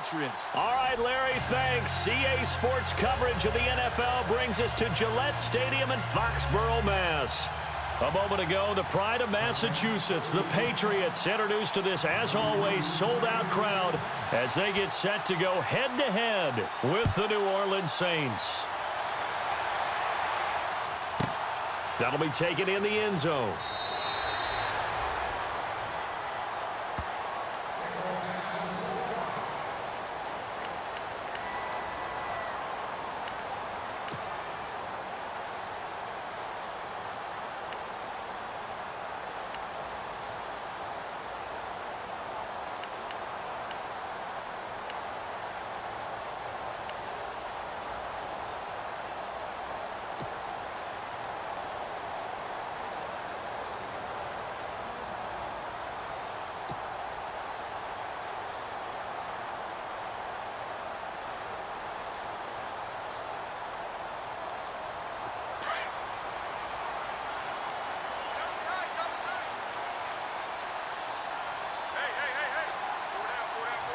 Patriots. All right, Larry, thanks. CA Sports coverage of the NFL brings us to Gillette Stadium in Foxborough, Mass. A moment ago, the pride of Massachusetts, the Patriots, introduced to this, as always, sold-out crowd as they get set to go head-to-head with the New Orleans Saints. That'll be taken in the end zone.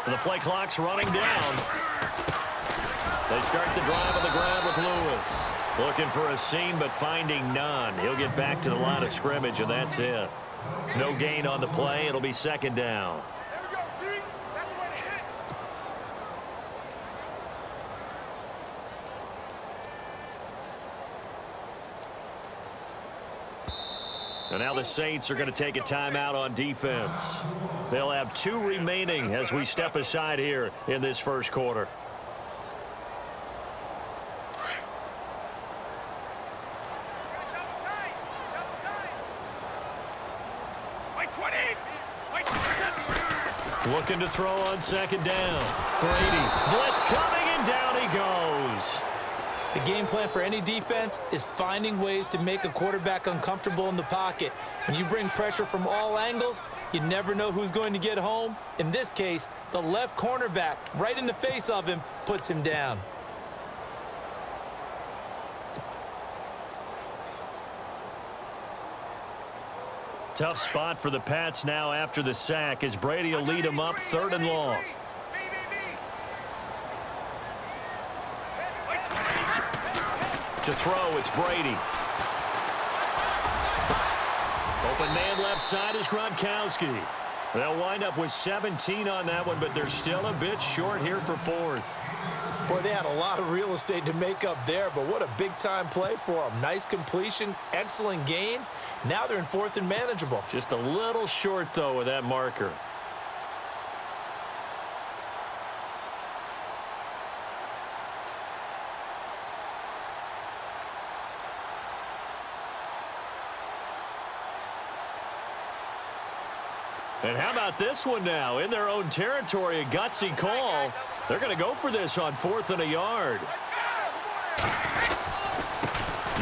The play clock's running down. They start the drive on the ground with Lewis. Looking for a seam, but finding none. He'll get back to the line of scrimmage, and that's it. No gain on the play. It'll be second down. There we go, D. That's the way to hit. And now the Saints are going to take a timeout on defense. They'll have 2 remaining as we step aside here in this first quarter. Looking to throw on second down. Brady, blitz coming, and down he goes. The game plan for any defense is finding ways to make a quarterback uncomfortable in the pocket. When you bring pressure from all angles, you never know who's going to get home. In this case, the left cornerback, right in the face of him, puts him down. Tough spot for the Pats now after the sack as Brady will lead them up 3rd and long. To throw, it's Brady. Open man left side is Gronkowski. They'll wind up with 17 on that one, but they're still a bit short here for 4th. Boy, they had a lot of real estate to make up there, but what a big-time play for them. Nice completion, excellent gain. Now they're in 4th and manageable. Just a little short, though, with that marker. And how about this one now? In their own territory, a gutsy call. They're going to go for this on 4th and a yard.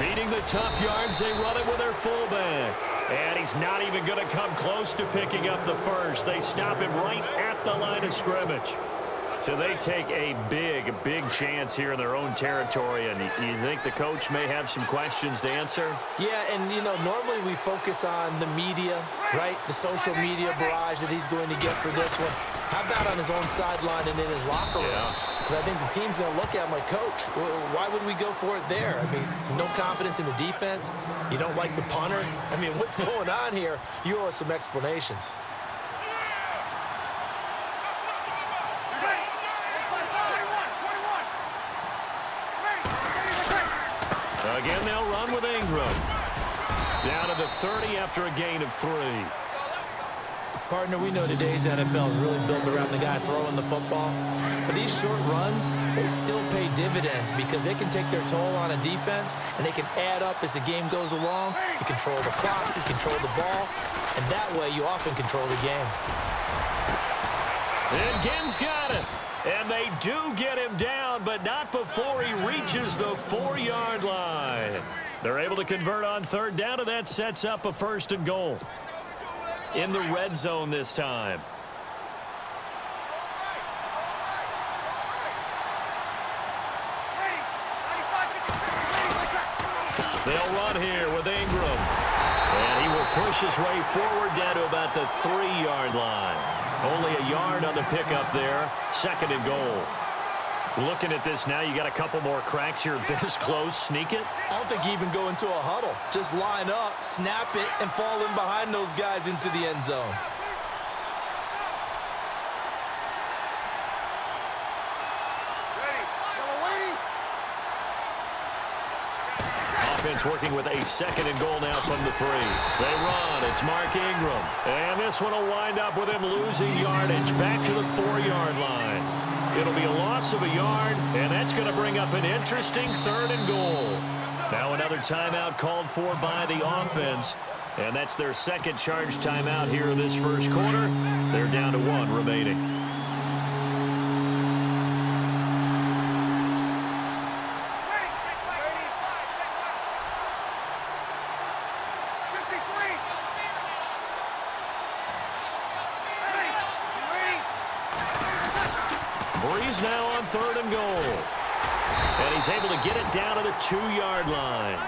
Meeting the tough yards, they run it with their fullback. And he's not even going to come close to picking up the first. They stop him right at the line of scrimmage. So they take a big chance here in their own territory. And you think the coach may have some questions to answer? Yeah, and, you know, normally we focus on the media, right? The social media barrage that he's going to get for this one. How about on his own sideline and in his locker room? Because I think the team's going to look at him like, Coach, why would we go for it there? I mean, no confidence in the defense. You don't like the punter. I mean, what's going on here? You owe us some explanations. Again, they'll run with Ingram. Down to the 30 after a gain of 3. Partner, we know today's NFL is really built around the guy throwing the football. But these short runs, they still pay dividends because they can take their toll on a defense and they can add up as the game goes along. You control the clock, you control the ball, and that way you often control the game. And Ginn's got it. And they do get him down, but not before he reaches the 4-yard line. They're able to convert on 3rd down, and that sets up a 1st and goal. In the red zone this time. They'll run here with Ingram. And he will push his way forward down to about the 3-yard line. Only a yard on the pickup there. 2nd and goal. Looking at this now, you got a couple more cracks here this close. Sneak it? I don't think you even go into a huddle. Just line up, snap it, and fall in behind those guys into the end zone. Offense working with a 2nd and goal now from the 3. They run. It's Mark Ingram. And this one will wind up with him losing yardage back to the 4-yard line. It'll be a loss of a yard, and that's going to bring up an interesting 3rd and goal. Now another timeout called for by the offense, and that's their 2nd charge timeout here in this first quarter. They're down to 1 remaining. Breeze now on 3rd and goal. And he's able to get it down to the 2-yard line.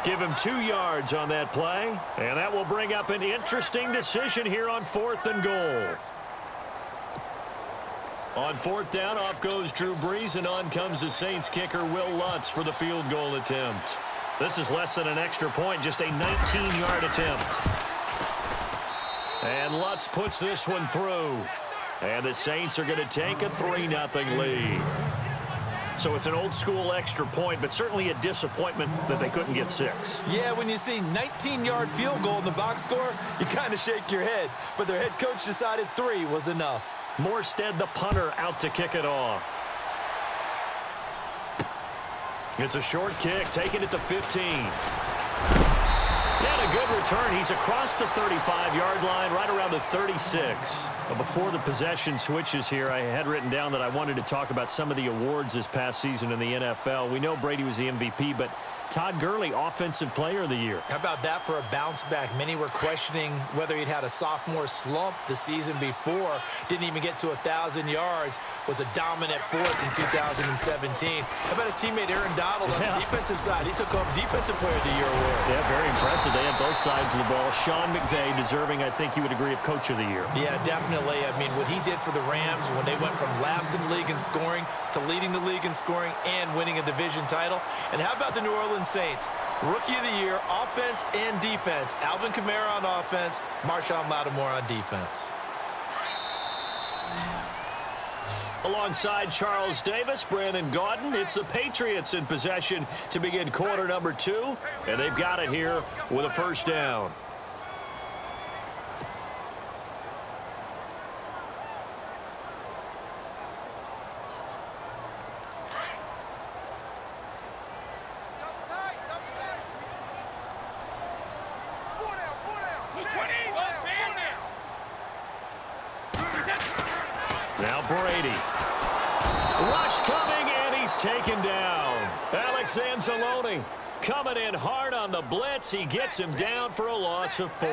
Give him 2 yards on that play. And that will bring up an interesting decision here on 4th and goal. On 4th down, off goes Drew Brees, and on comes the Saints kicker, Will Lutz, for the field goal attempt. This is less than an extra point, just a 19-yard attempt. And Lutz puts this one through. And the Saints are going to take a 3-0 lead. So it's an old-school extra point, but certainly a disappointment that they couldn't get 6. Yeah, when you see 19-yard field goal in the box score, you kind of shake your head. But their head coach decided 3 was enough. Morstead, the punter, out to kick it off. It's a short kick, taking it to 15. And a good return. He's across the 35-yard line, right around the 36. Before the possession switches here, I had written down that I wanted to talk about some of the awards this past season in the NFL. We know Brady was the MVP, but Todd Gurley, Offensive Player of the Year. How about that for a bounce back? Many were questioning whether he'd had a sophomore slump the season before. Didn't even get to 1,000 yards. Was a dominant force in 2017. How about his teammate Aaron Donald on the defensive side? He took home Defensive Player of the Year award. Yeah, very impressive. They had both sides of the ball. Sean McVay deserving, I think you would agree, of Coach of the Year. Yeah, definitely. I mean, what he did for the Rams when they went from last in the league in scoring to leading the league in scoring and winning a division title. And how about the New Orleans Saints? Rookie of the Year, offense and defense. Alvin Kamara on offense, Marshawn Lattimore on defense. Alongside Charles Davis, Brandon Gaudin, it's the Patriots in possession to begin quarter number 2, and they've got it here with a 1st down. Now Brady. Rush coming, and he's taken down. Alex Anzalone coming in hard on the blitz. He gets him down for a loss of 4.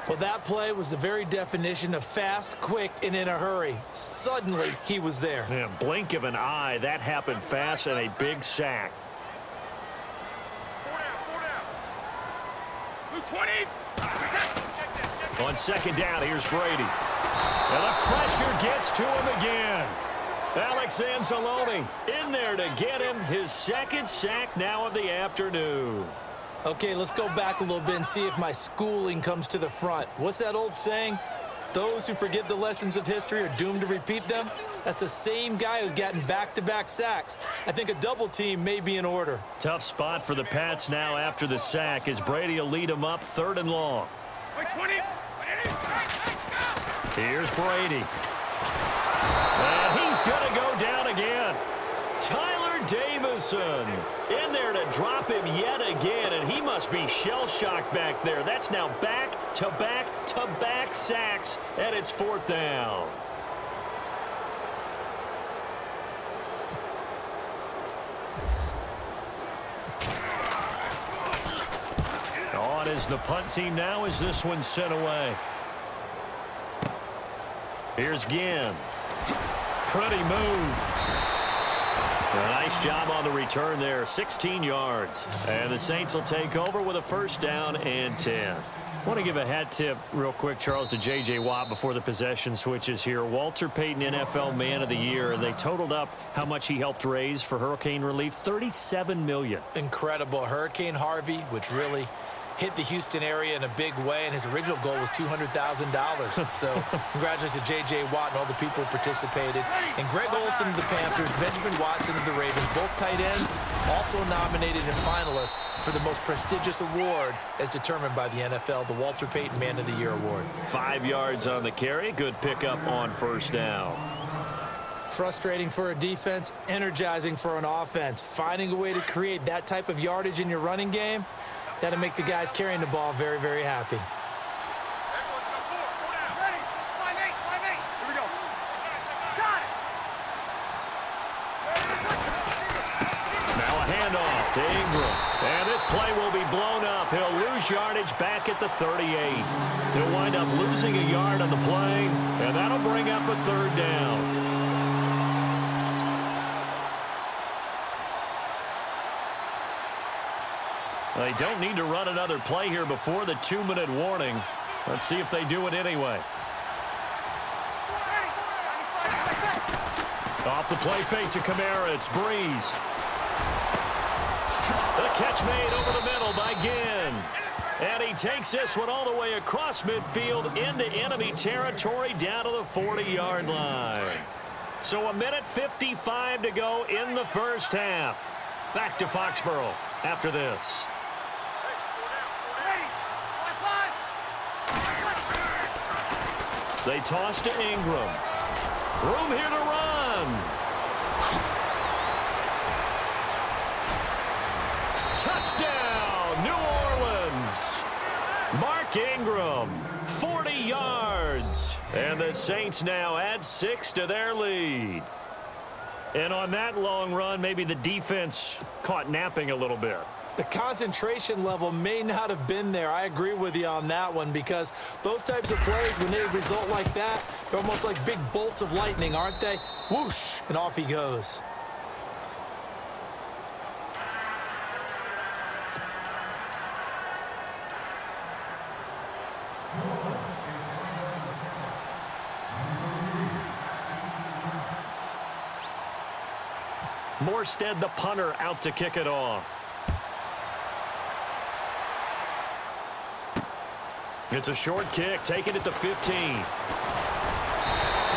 Well, that play was the very definition of fast, quick, and in a hurry. Suddenly, he was there. Yeah, blink of an eye. That happened fast, and a big sack. 20. On 2nd down, here's Brady. And the pressure gets to him again. Alex Anzalone in there to get him his 2nd sack now of the afternoon. Okay, let's go back a little bit and see if my schooling comes to the front. What's that old saying? Those who forget the lessons of history are doomed to repeat them. That's the same guy who's gotten back-to-back sacks. I think a double team may be in order. Tough spot for the Pats now after the sack as Brady will lead them up 3rd and long. 20. Here's Brady. And he's going to go down again. Tyler Davison in there to drop him yet again, and he must be shell-shocked back there. That's now back-to-back-to-back sacks, and it's 4th down. On is the punt team now as this one's sent away. Here's Ginn. Pretty move. A nice job on the return there. 16 yards. And the Saints will take over with a 1st down and 10. Want to give a hat tip real quick, Charles, to J.J. Watt before the possession switches here. Walter Payton, NFL Man of the Year. They totaled up how much he helped raise for hurricane relief, $37 million. Incredible. Hurricane Harvey, which really hit the Houston area in a big way, and his original goal was $200,000. So congratulations to J.J. Watt and all the people who participated. And Greg Olsen of the Panthers, Benjamin Watson of the Ravens, both tight ends, also nominated and finalists for the most prestigious award as determined by the NFL, the Walter Payton Man of the Year Award. 5 yards on the carry. Good pickup on first down. Frustrating for a defense, energizing for an offense. Finding a way to create that type of yardage in your running game, that'll make the guys carrying the ball very, very happy. Now a handoff to Ingram. And this play will be blown up. He'll lose yardage back at the 38. He'll wind up losing a yard on the play, and that'll bring up a third down. They don't need to run another play here before the 2-minute warning. Let's see if they do it anyway. Off the play fake to Kamara. It's Breeze. The catch made over the middle by Ginn. And he takes this one all the way across midfield into enemy territory down to the 40-yard line. So 1:55 to go in the first half. Back to Foxborough after this. They toss to Ingram. Room here to run. Touchdown, New Orleans. Mark Ingram, 40 yards. And the Saints now add 6 to their lead. And on that long run, maybe the defense caught napping a little bit. The concentration level may not have been there. I agree with you on that one, because those types of plays, when they result like that, they're almost like big bolts of lightning, aren't they? Whoosh, and off he goes. Morstead, the punter, out to kick it off. It's a short kick, taking it to 15.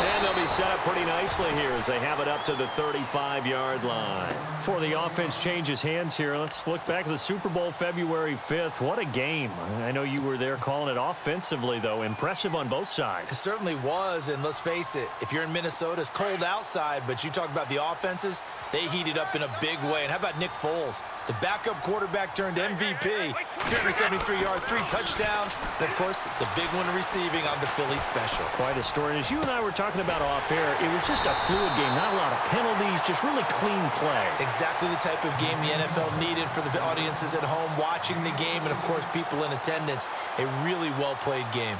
And they'll be set up pretty nicely here as they have it up to the 35-yard line. Before the offense changes hands here, let's look back at the Super Bowl February 5th. What a game. I know you were there calling it offensively, though. Impressive on both sides. It certainly was, and let's face it, if you're in Minnesota, it's cold outside, but you talk about the offenses, they heated up in a big way. And how about Nick Foles? The backup quarterback turned MVP, 373 yards, 3 touchdowns, and, of course, the big one receiving on the Philly special. Quite a story. And as you and I were talking about off air, it was just a fluid game. Not a lot of penalties, just really clean play. Exactly the type of game the NFL needed for the audiences at home watching the game, and, of course, people in attendance. A really well-played game.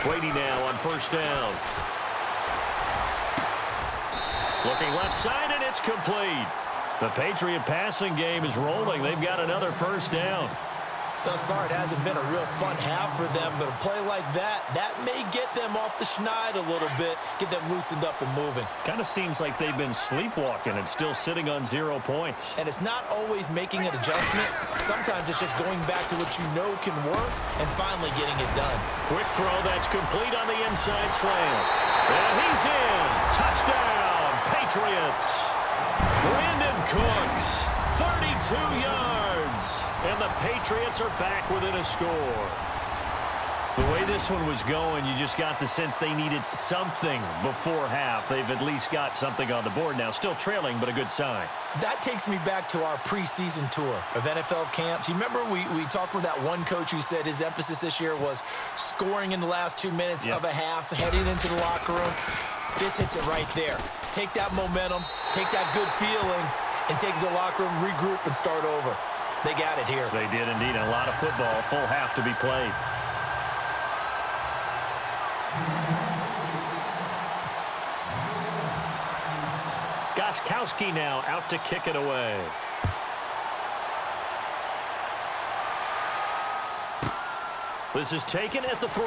Brady now on first down. Looking left side, and it's complete. The Patriot passing game is rolling. They've got another first down. Thus far, it hasn't been a real fun half for them, but a play like that may get them off the schneid a little bit, get them loosened up and moving. Kind of seems like they've been sleepwalking and still sitting on 0 points. And it's not always making an adjustment. Sometimes it's just going back to what you know can work and finally getting it done. Quick throw that's complete on the inside slant. And he's in. Touchdown, Patriots. Brandon Cooks, 32 yards. And the Patriots are back within a score. The way this one was going, you just got the sense they needed something before half. They've at least got something on the board now. Still trailing, but a good sign. That takes me back to our preseason tour of NFL camps. You remember we talked with that one coach who said his emphasis this year was scoring in the last 2 minutes of a half, heading into the locker room. This hits it right there. Take that momentum, take that good feeling, and take it to the locker room, regroup, and start over. They got it here. They did indeed. A lot of football, full half to be played. Gostkowski now out to kick it away. This is taken at the 3.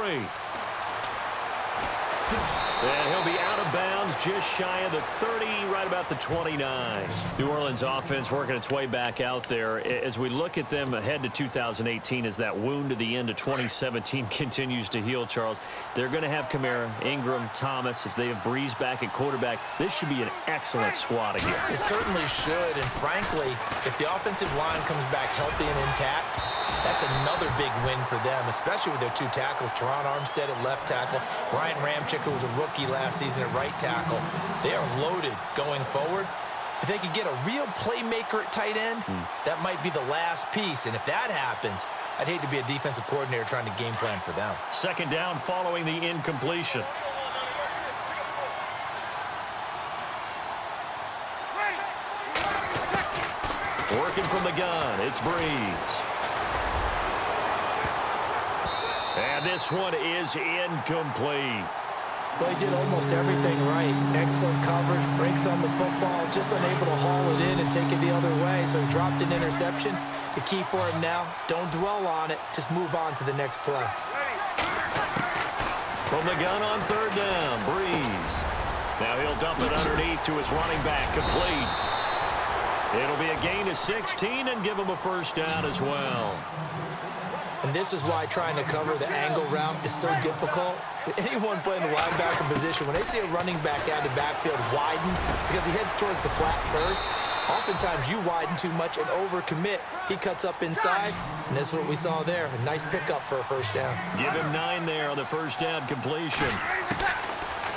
And he'll be out of bounds just shy of the 30, right about the 29. New Orleans offense working its way back out there. As we look at them ahead to 2018, as that wound to the end of 2017 continues to heal, Charles, they're going to have Kamara, Ingram, Thomas. If they have Breeze back at quarterback, this should be an excellent squad again. It certainly should, and frankly, if the offensive line comes back healthy and intact, that's another big win for them, especially with their 2 tackles, Teron Armstead at left tackle, Ryan Ramczyk, who was a rookie last season at right tackle. They are loaded going forward. If they could get a real playmaker at tight end, that might be the last piece. And if that happens, I'd hate to be a defensive coordinator trying to game plan for them. Second down following the incompletion. Working from the gun, it's Breeze. And this one is incomplete. Well, he did almost everything right. Excellent coverage, breaks on the football, just unable to haul it in and take it the other way. So he dropped an interception. The key for him now, don't dwell on it. Just move on to the next play. From the gun on third down, Breeze. Now he'll dump it underneath to his running back, complete. It'll be a gain of 16 and give him a first down as well. And this is why trying to cover the angle route is so difficult. Anyone playing the linebacker position, when they see a running back out of the backfield widen because he heads towards the flat first, oftentimes you widen too much and overcommit. He cuts up inside, and that's what we saw there. A nice pickup for a first down. Give him 9 there on the first down completion.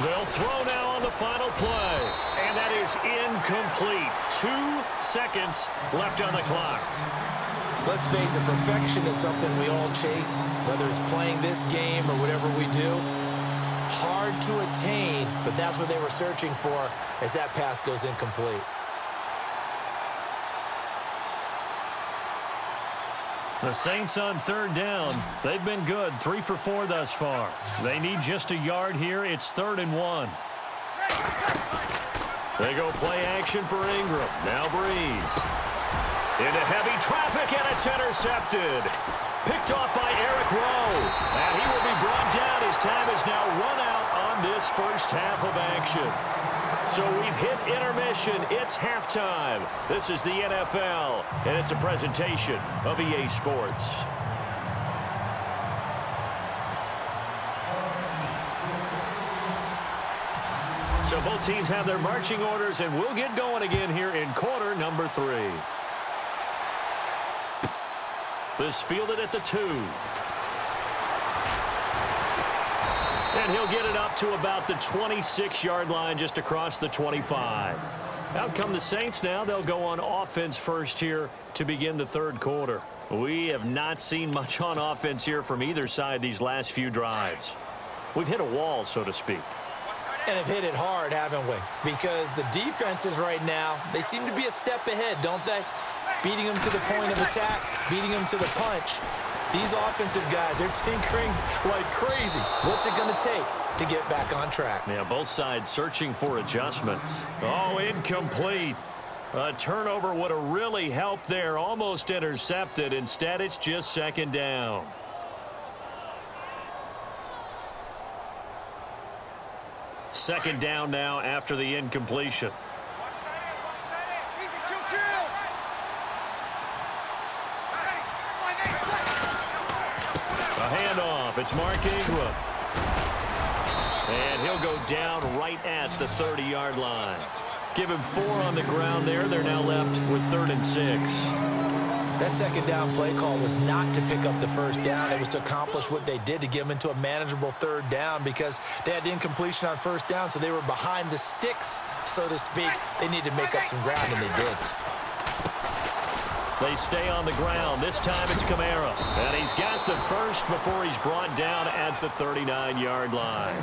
They'll throw now on the final play, and that is incomplete. 2 seconds left on the clock. Let's face it, perfection is something we all chase, whether it's playing this game or whatever we do. Hard to attain, but that's what they were searching for as that pass goes incomplete. The Saints on third down. They've been good, 3 for 4 thus far. They need just a yard here. It's 3rd and 1. They go play action for Ingram. Now Breeze. Into heavy traffic, and it's intercepted. Picked off by Eric Rowe. And he will be brought down. His time is now run out on this first half of action. So we've hit intermission. It's halftime. This is the NFL, and it's a presentation of EA Sports. So both teams have their marching orders, and we'll get going again here in quarter number 3. This fielded at the 2. And he'll get it up to about the 26-yard line, just across the 25. Out come the Saints now. They'll go on offense first here to begin the third quarter. We have not seen much on offense here from either side these last few drives. We've hit a wall, so to speak. And have hit it hard, haven't we? Because the defenses right now, they seem to be a step ahead, don't they? Beating them to the point of attack, beating them to the punch. These offensive guys, they're tinkering like crazy. What's it going to take to get back on track? Yeah, both sides searching for adjustments. Oh, incomplete. A turnover would have really helped there. Almost intercepted. Instead, it's just second down. Second down now after the incompletion. A handoff. It's Mark Ingram. And he'll go down right at the 30-yard line. Give him 4 on the ground there. They're now left with 3rd and 6. That second down play call was not to pick up the first down. It was to accomplish what they did, to get them into a manageable third down, because they had incompletion on first down, so they were behind the sticks, so to speak. They needed to make up some ground, and they did. They stay on the ground. This time it's Kamara. And he's got the first before he's brought down at the 39-yard line.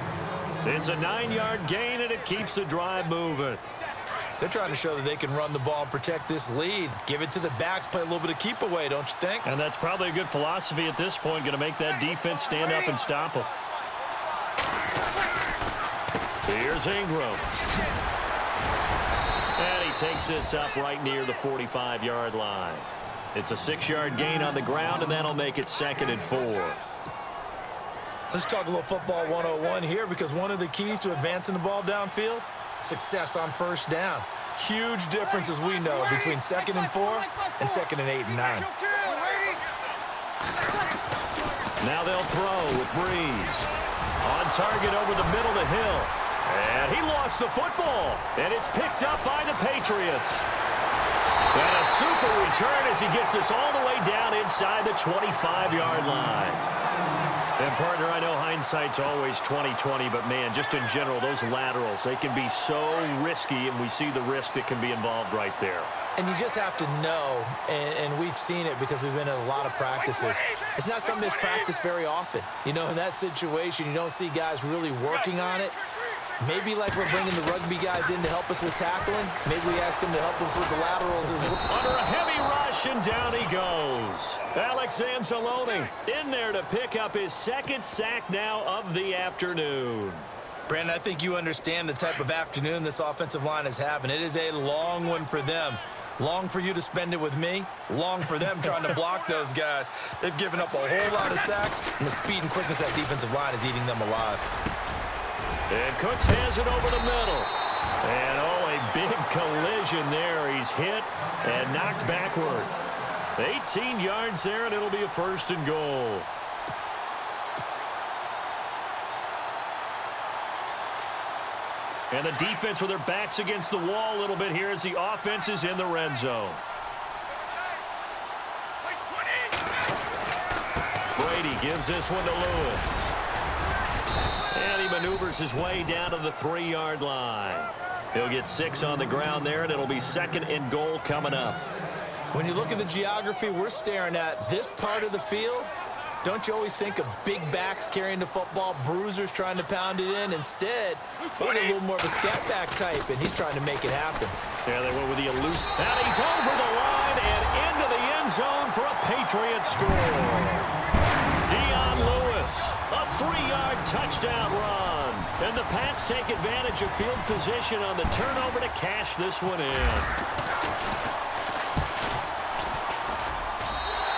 It's a 9-yard gain, and it keeps the drive moving. They're trying to show that they can run the ball and protect this lead. Give it to the backs, play a little bit of keep away, don't you think? And that's probably a good philosophy at this point, going to make that defense stand up and stop them. Here's Ingram. And he takes this up right near the 45-yard line. It's a 6-yard gain on the ground, and that'll make it 2nd and 4. Let's talk a little football 101 here, because one of the keys to advancing the ball downfield, success on first down. Huge difference, as we know, between 2nd and 4 and 2nd and 8 and 9. Now they'll throw with Breeze. On target over the middle to Hill. And he lost the football. And it's picked up by the Patriots. And a super return as he gets us all the way down inside the 25-yard line. And, partner, I know hindsight's always 20/20, but, man, just in general, those laterals, they can be so risky, and we see the risk that can be involved right there. And you just have to know, and we've seen it because we've been in a lot of practices. It's not something that's practiced very often. You know, in that situation, you don't see guys really working on it. Maybe like we're bringing the rugby guys in to help us with tackling. Maybe we ask them to help us with the laterals as well. Under a heavy rush, and down he goes. Alex Anzalone in there to pick up his 2nd sack now of the afternoon. Brandon, I think you understand the type of afternoon this offensive line is having. It is a long one for them. Long for you to spend it with me. Long for them trying to block those guys. They've given up a whole lot of sacks, and the speed and quickness of that defensive line is eating them alive. And Cooks has it over the middle. And, oh, a big collision there. He's hit and knocked backward. 18 yards there, and it'll be a 1st and goal. And the defense with their backs against the wall a little bit here as the offense is in the red zone. Brady gives this one to Lewis. And he maneuvers his way down to the 3-yard line. He'll get 6 on the ground there, and it'll be 2nd and goal coming up. When you look at the geography we're staring at, this part of the field, don't you always think of big backs carrying the football, bruisers trying to pound it in? Instead, look at a little more of a scat back type, and he's trying to make it happen. Yeah, they went with the elusive. And he's over the line and into the end zone for a Patriots score. Dion Lewis, a 3-yard touchdown run. And the Pats take advantage of field position on the turnover to cash this one in.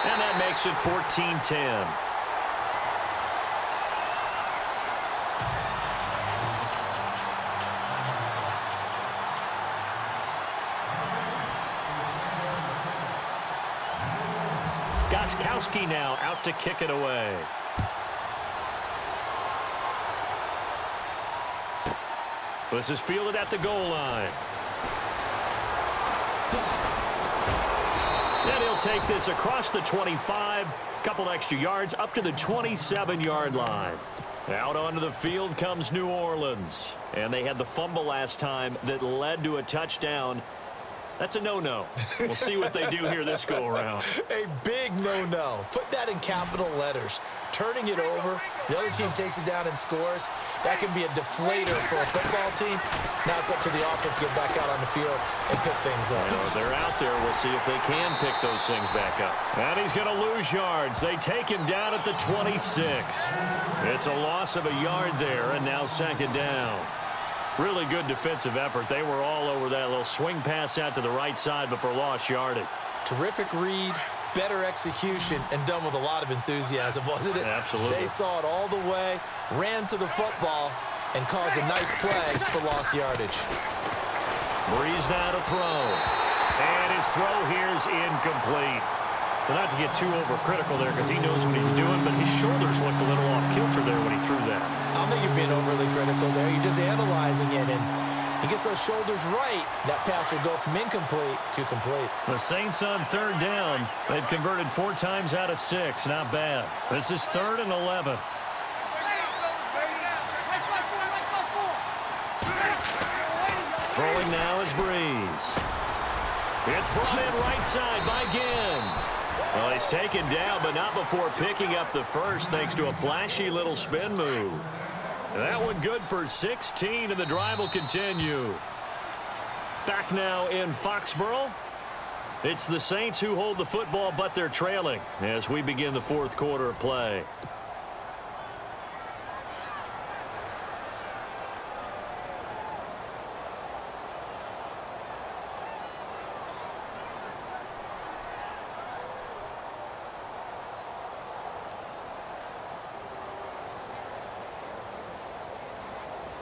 And that makes it 14-10. Gostkowski now out to kick it away. This is fielded at the goal line. And he'll take this across the 25, couple extra yards up to the 27-yard line. Out onto the field comes New Orleans. And they had the fumble last time that led to a touchdown. That's a no-no. We'll see what they do here this go-around. A big no-no. Put that in capital letters. Turning it over, the other team takes it down and scores. That can be a deflator for a football team. Now it's up to the offense to get back out on the field and pick things up. Well, they're out there. We'll see if they can pick those things back up. And he's going to lose yards. They take him down at the 26. It's a loss of a yard there, and now 2nd down. Really good defensive effort. They were all over that little swing pass out to the right side before lost yardage. Terrific read, better execution, and done with a lot of enthusiasm, wasn't it? Absolutely. They saw it all the way, ran to the football, and caused a nice play for lost yardage. Breeze now to throw. And his throw here is incomplete. Well, not to get too overcritical there because he knows what he's doing, but his shoulders looked a little off kilter there when he threw that. I don't think you're being overly critical there. You're just analyzing it, and he gets those shoulders right. That pass will go from incomplete to complete. The Saints on 3rd down. They've converted 4 times out of 6. Not bad. This is 3rd and 11. Throwing now is Breeze. It's brought in right side by Ginn. Well, he's taken down, but not before picking up the first thanks to a flashy little spin move. That one good for 16, and the drive will continue. Back now in Foxborough. It's the Saints who hold the football, but they're trailing as we begin the fourth quarter of play.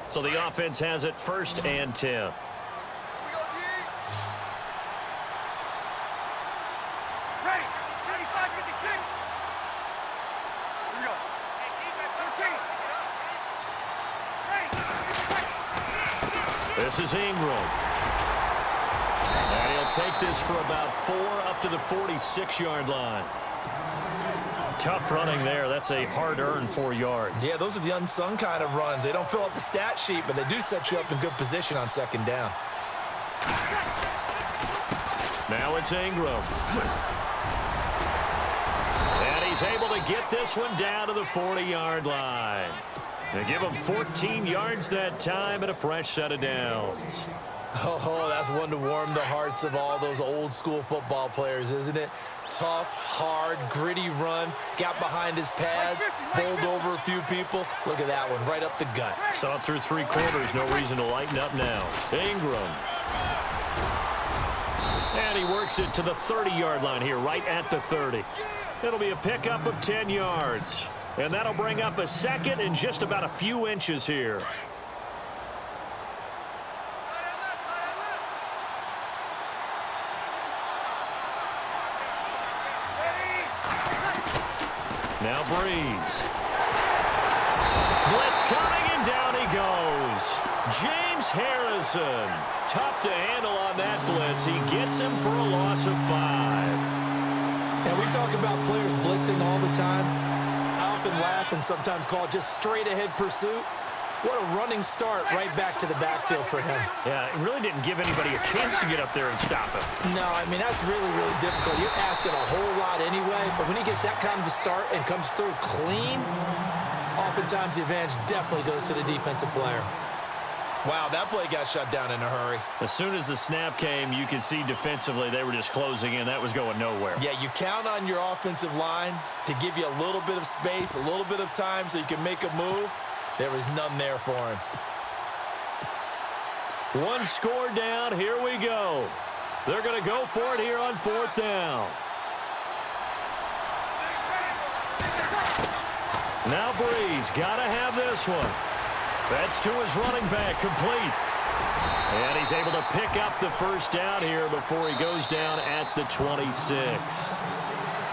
So the offense has it 1st and 10. We go, D. Ready. 25, 50, kick. Here we go. Hey, defense, ready. This is Ingram. And he'll take this for about 4 up to the 46-yard line. Tough running there. That's a hard-earned 4 yards. Yeah, those are the unsung kind of runs. They don't fill up the stat sheet, but they do set you up in good position on 2nd down. Now it's Ingram. And he's able to get this one down to the 40-yard line. They give him 14 yards that time and a fresh set of downs. Oh, that's one to warm the hearts of all those old-school football players, isn't it? Tough, hard, gritty run. Got behind his pads, bowled over a few people. Look at that one, right up the gut. Saw it through 3 quarters. No reason to lighten up now. Ingram. And he works it to the 30-yard line here, right at the 30. It'll be a pickup of 10 yards. And that'll bring up a 2nd and just about a few inches here. Now Breeze. Blitz coming, and down he goes. James Harrison. Tough to handle on that blitz. He gets him for a loss of 5. And we talk about players blitzing all the time. I often laugh and sometimes call it just straight-ahead pursuit. What a running start right back to the backfield for him. Yeah, it really didn't give anybody a chance to get up there and stop him. No, I mean, that's really, really difficult. You're asking a whole lot anyway, but when he gets that kind of a start and comes through clean, oftentimes the advantage definitely goes to the defensive player. Wow, that play got shut down in a hurry. As soon as the snap came, you could see defensively they were just closing in. That was going nowhere. Yeah, you count on your offensive line to give you a little bit of space, a little bit of time so you can make a move. There was none there for him. 1 score down. Here we go. They're going to go for it here on 4th down. Now Breeze got to have this one. That's to his running back, complete. And he's able to pick up the 1st down here before he goes down at the 26.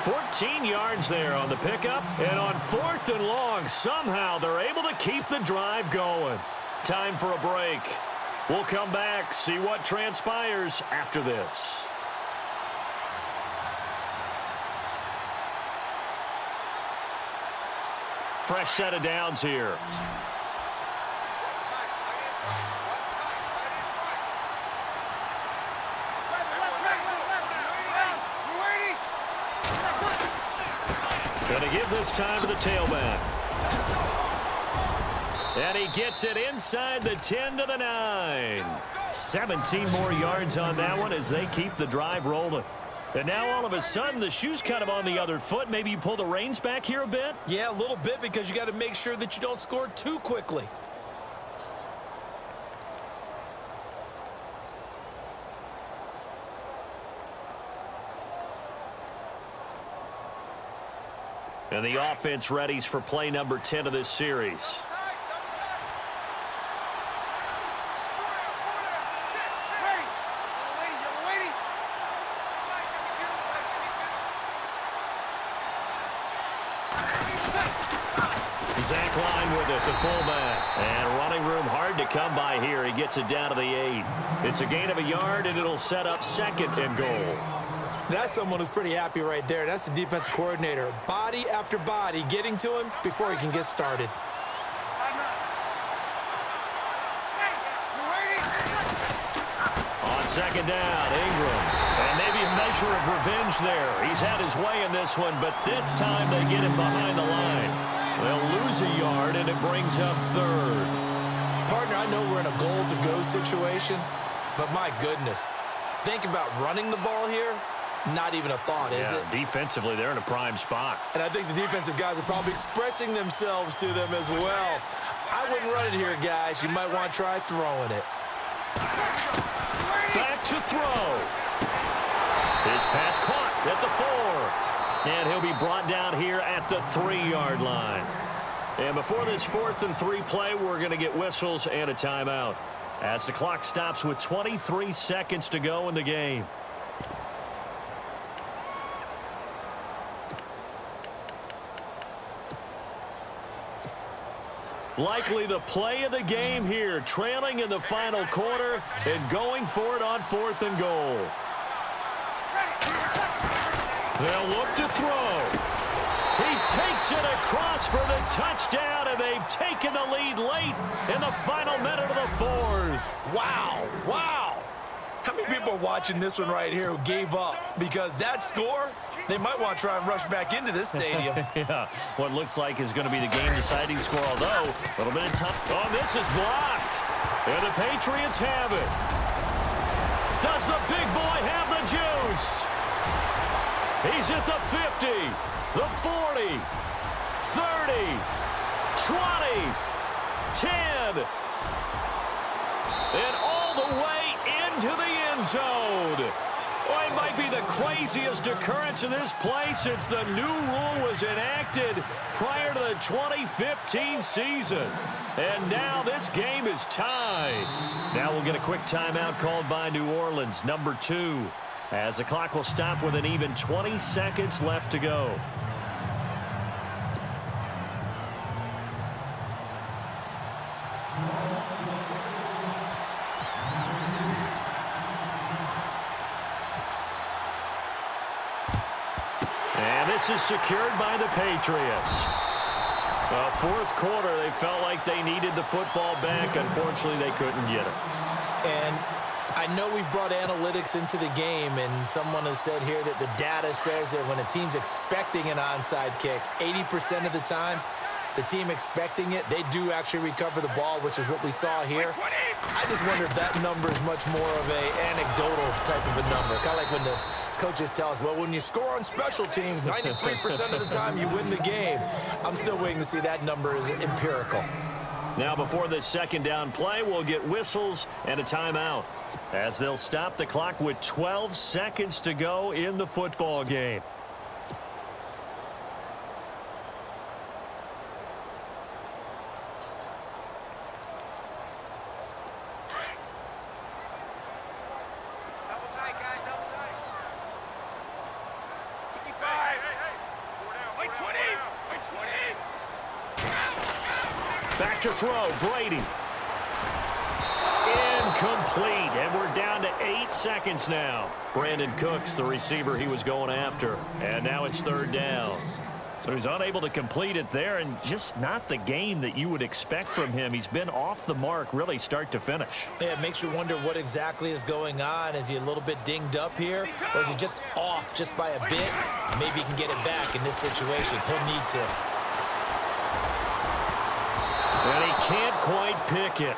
14 yards there on the pickup. And on 4th and long, somehow they're able to keep the drive going. Time for a break. We'll come back, see what transpires after this. Fresh set of downs here. Going to give this time to the tailback. And he gets it inside the 10 to the 9. 17 more yards on that one as they keep the drive rolling. And now all of a sudden the shoe's kind of on the other foot. Maybe you pull the reins back here a bit? Yeah, a little bit because you got to make sure that you don't score too quickly. And the offense readies for play number 10 of this series. Zach Line with it, the fullback. And running room hard to come by here. He gets it down to the 8. It's a gain of a yard, and it'll set up 2nd and goal. That's someone who's pretty happy right there. That's the defensive coordinator. Body after body getting to him before he can get started. On 2nd down, Ingram. And maybe a measure of revenge there. He's had his way in this one, but this time they get him behind the line. They'll lose a yard, and it brings up third. Partner, I know we're in a goal-to-go situation, but my goodness, think about running the ball here. Not even a thought, is it? Defensively, they're in a prime spot. And I think the defensive guys are probably expressing themselves to them as well. I wouldn't run it here, guys. You might want to try throwing it. Back to throw. His pass caught at the 4. And he'll be brought down here at the 3-yard line. And before this 4th and 3 play, we're going to get whistles and a timeout as the clock stops with 23 seconds to go in the game. Likely the play of the game here, trailing in the final quarter and going for it on 4th and goal. They'll look to throw. He takes it across for the touchdown, and they've taken the lead late in the final minute of the 4th. Wow, wow. How many people are watching this one right here who gave up? Because that score, they might want to try and rush back into this stadium. Yeah, what looks like is going to be the game-deciding score, although a little bit of time. Oh, this is blocked. And the Patriots have it. Does the big boy have the juice? He's at the 50, the 40, 30, 20, 10, and all the way into the end zone. Well, it might be the craziest occurrence of this play since the new rule was enacted prior to the 2015 season. And now this game is tied. Now we'll get a quick timeout called by New Orleans, number 2, as the clock will stop with an even 20 seconds left to go. And this is secured by the Patriots. Well, 4th quarter, they felt like they needed the football back. Unfortunately, they couldn't get it. And I know we brought analytics into the game, and someone has said here that the data says that when a team's expecting an onside kick, 80% of the time, the team expecting it, they do actually recover the ball, which is what we saw here. I just wonder if that number is much more of an anecdotal type of a number. Kind of like when the coaches tell us, well, when you score on special teams, 93% of the time you win the game. I'm still waiting to see that number is empirical. Now, before this 2nd down play, we'll get whistles and a timeout, as they'll stop the clock with 12 seconds to go in the football game. Double tight, guys, double tight. 55. Hey. 4 down, 20. Back to throw, Brady. Incomplete, and we're down to 8 seconds now. Brandon Cooks, the receiver he was going after, and now it's 3rd down. So he's unable to complete it there, and just not the game that you would expect from him. He's been off the mark, really start to finish. Yeah, it makes you wonder what exactly is going on. Is he a little bit dinged up here, or is he just off just by a bit? Maybe he can get it back in this situation. He'll need to. And he can't quite pick it.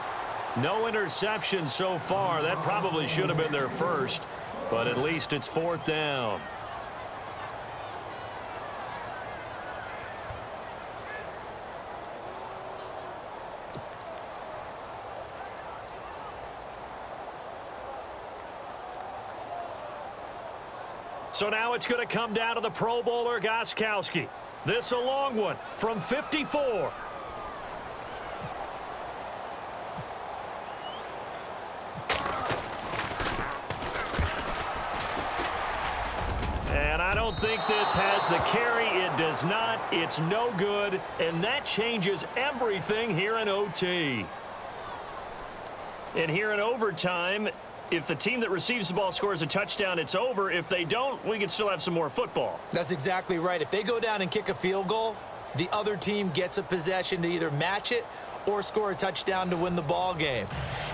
No interception so far. That probably should have been their first, but at least it's 4th down. So now it's going to come down to the Pro Bowler, Gostkowski. This a long one from 54. And I don't think this has the carry. It does not. It's no good. And that changes everything here in OT. And here in overtime, if the team that receives the ball scores a touchdown, it's over. If they don't, we can still have some more football. That's exactly right. If they go down and kick a field goal, the other team gets a possession to either match it or score a touchdown to win the ball game.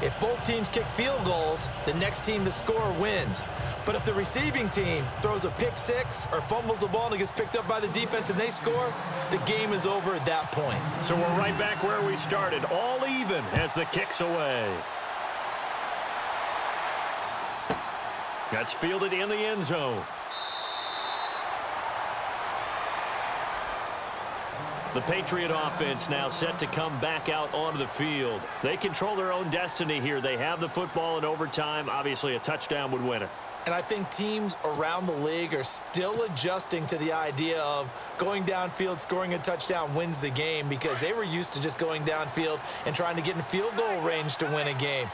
If both teams kick field goals, the next team to score wins. But if the receiving team throws a pick six or fumbles the ball and it gets picked up by the defense and they score, the game is over at that point. So we're right back where we started, all even as the kick's away. That's fielded in the end zone. The Patriot offense now set to come back out onto the field. They control their own destiny here. They have the football in overtime. Obviously, a touchdown would win it. And I think teams around the league are still adjusting to the idea of going downfield, scoring a touchdown wins the game, because they were used to just going downfield and trying to get in field goal range to win a game.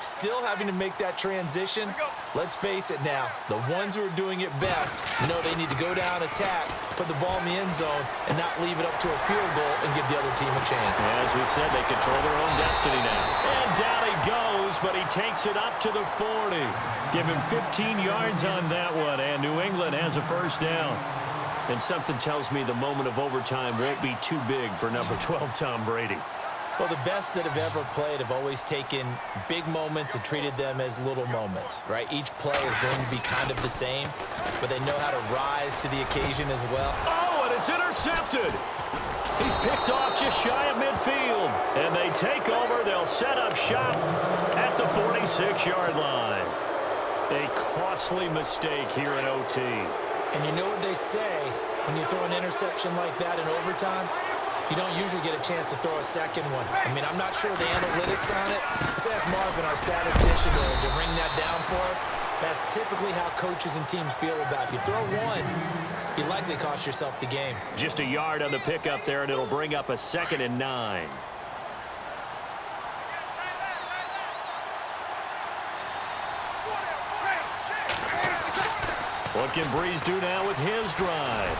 Still having to make that transition. Let's face it now, the ones who are doing it best know they need to go down, attack, put the ball in the end zone, and not leave it up to a field goal and give the other team a chance. As we said, they control their own destiny now. And down he goes, but he takes it up to the 40. Give him 15 yards on that one, and New England has a first down. And something tells me the moment of overtime won't be too big for number 12, Tom Brady. Well, the best that have ever played have always taken big moments and treated them as little moments, right? Each play is going to be kind of the same, but they know how to rise to the occasion as well. Oh, and it's intercepted. He's picked off just shy of midfield. And they take over. They'll set up shop at the 46-yard line. A costly mistake here in OT. And you know what they say, when you throw an interception like that in overtime, you don't usually get a chance to throw a second one. I mean, I'm not sure the analytics on it. Let's ask Marvin, our statistician, to ring that down for us. That's typically how coaches and teams feel about it. If you throw one, you likely cost yourself the game. Just a yard on the pickup there, and it'll bring up a 2nd and 9. What can Breeze do now with his drive?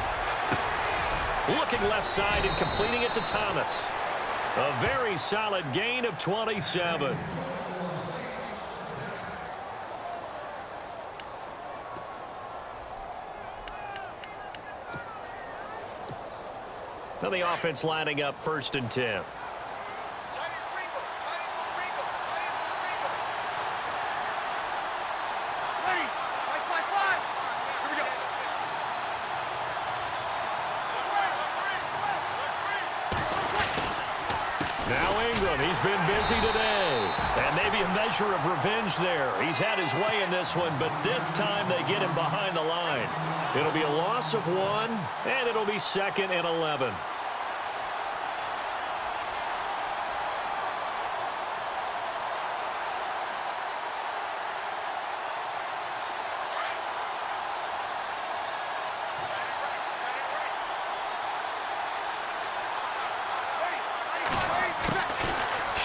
Looking left side and completing it to Thomas. A very solid gain of 27. Now the offense lining up 1st and 10. He's been busy today, and maybe a measure of revenge there. He's had his way in this one, but this time they get him behind the line. It'll be a loss of 1, and it'll be 2nd and 11.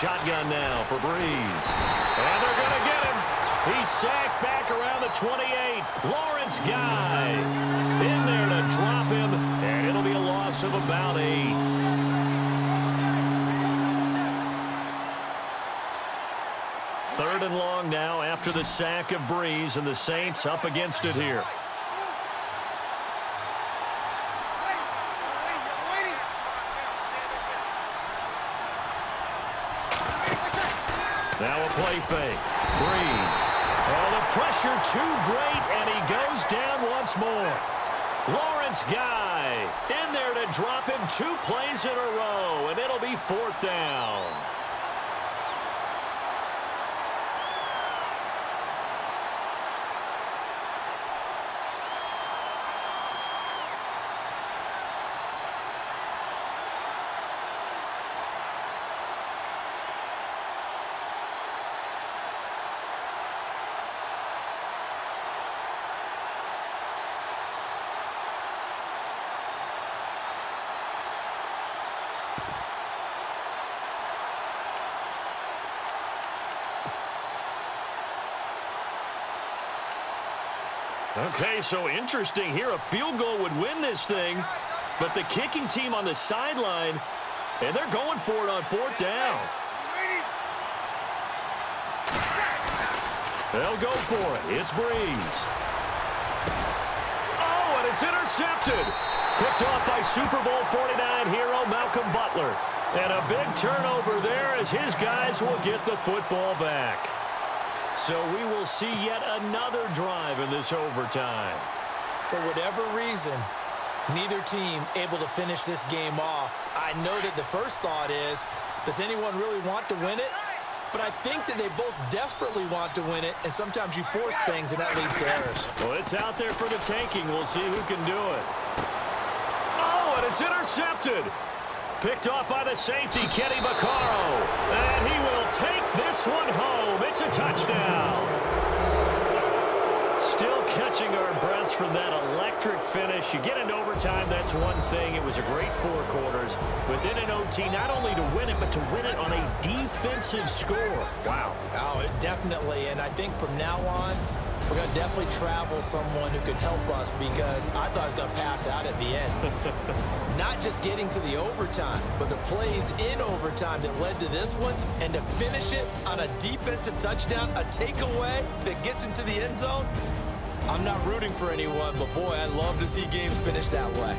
Shotgun now for Breeze. And they're going to get him. He's sacked back around the 28. Lawrence Guy in there to drop him, and it'll be a loss of about 8. Third and long now after the sack of Breeze, and the Saints up against it here. Now a play fake. Breeze. Oh, the pressure too great, and he goes down once more. Lawrence Guy in there to drop him 2 plays in a row, and it'll be 4th down. Okay, so interesting here. A field goal would win this thing, but the kicking team on the sideline, and they're going for it on 4th down. They'll go for it. It's Breeze. Oh, and it's intercepted. Picked off by Super Bowl 49 hero Malcolm Butler. And a big turnover there as his guys will get the football back. So we will see yet another drive in this overtime. For whatever reason, neither team able to finish this game off. I know that the first thought is, does anyone really want to win it? But I think that they both desperately want to win it, and sometimes you force things, and that leads to errors. Well, it's out there for the taking. We'll see who can do it. Oh, and it's intercepted. Picked off by the safety, Kenny Vaccaro. And he will take this one home. It's a touchdown. Still catching our breaths from that electric finish. You get into overtime, that's one thing. It was a great 4 quarters. Within an OT, not only to win it, but to win it on a defensive score. Wow. Oh, definitely. And I think from now on, we're going to definitely travel someone who could help us, because I thought I was going to pass out at the end. Not just getting to the overtime, but the plays in overtime that led to this one, and to finish it on a defensive touchdown, a takeaway that gets into the end zone. I'm not rooting for anyone, but boy, I love to see games finish that way.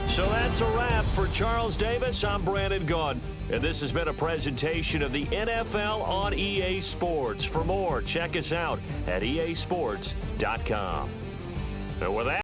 So that's a wrap for Charles Davis. I'm Brandon Gaudin, and this has been a presentation of the NFL on EA Sports. For more, check us out at easports.com. And with that,